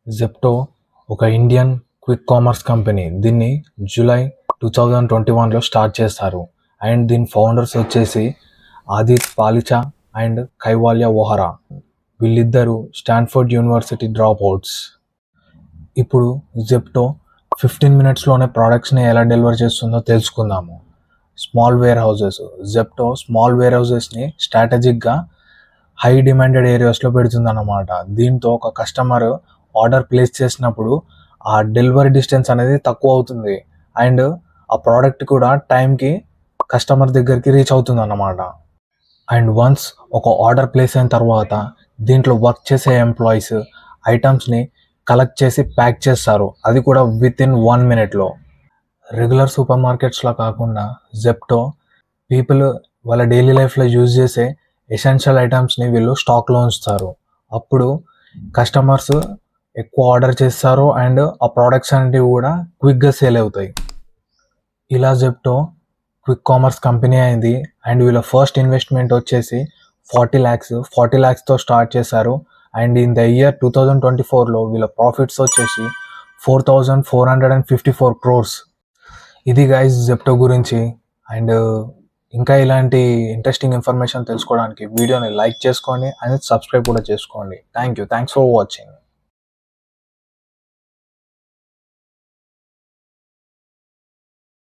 Zepto ఒక Indian quick commerce company. దీన్ని జూలై 2021లో స్టార్ట్ చేస్తారు. అండ్ దీని ఫౌండర్స్ వచ్చేసి ఆదిత్ పాలిచా అండ్ కైవాల్య ఓహరా. వీళ్ళిద్దరూ స్టాన్ఫోర్డ్ యూనివర్సిటీ డ్రాప్ అవుట్స్. ఇప్పుడు జెప్టో 15 మినిట్స్లోనే ప్రోడక్ట్స్ని ఎలా డెలివర్ చేస్తుందో తెలుసుకుందాము. Small warehouses. Zepto small వేర్ హౌసెస్ని స్ట్రాటజిక్గా హై డిమాండెడ్ ఏరియాస్లో పెడుతుందన్నమాట. దీంతో ఒక కస్టమర్ ఆర్డర్ ప్లేస్ చేసినప్పుడు ఆ డెలివరీ డిస్టెన్స్ అనేది తక్కువ అవుతుంది అండ్ ఆ ప్రోడక్ట్ కూడా టైంకి కస్టమర్ దగ్గరికి రీచ్ అవుతుంది అన్నమాట. అండ్ వన్స్ ఒక ఆర్డర్ ప్లేస్ అయిన తర్వాత దీంట్లో వర్క్ చేసే ఎంప్లాయీస్ ఐటమ్స్ని కలెక్ట్ చేసి ప్యాక్ చేస్తారు, అది కూడా వితిన్ 1 minute. రెగ్యులర్ సూపర్ మార్కెట్స్లో కాకుండా జెప్టో పీపుల్ వాళ్ళ డైలీ లైఫ్లో యూజ్ చేసే ఎసెన్షియల్ ఐటమ్స్ని వీళ్ళు స్టాక్లో ఉంచుతారు. అప్పుడు కస్టమర్స్ ఎక్కువ ఆర్డర్ చేస్తారు అండ్ ఆ ప్రోడక్ట్స్ అనేవి కూడా క్విక్గా సేల్ అవుతాయి. ఇలా జెప్టో క్విక్ కామర్స్ కంపెనీ అయింది. అండ్ వీళ్ళ ఫస్ట్ ఇన్వెస్ట్మెంట్ వచ్చేసి 40 lakhsతో స్టార్ట్ చేశారు. అండ్ ఇన్ ద ఇయర్ 2024లో వీళ్ళ ప్రాఫిట్స్ వచ్చేసి 4,454 crores. ఇది గైస్ జెప్టో గురించి. అండ్ ఇంకా ఇలాంటి ఇంట్రెస్టింగ్ ఇన్ఫర్మేషన్ తెలుసుకోవడానికి వీడియోని లైక్ చేసుకోండి అండ్ సబ్స్క్రైబ్ కూడా చేసుకోండి. Thanks for watching.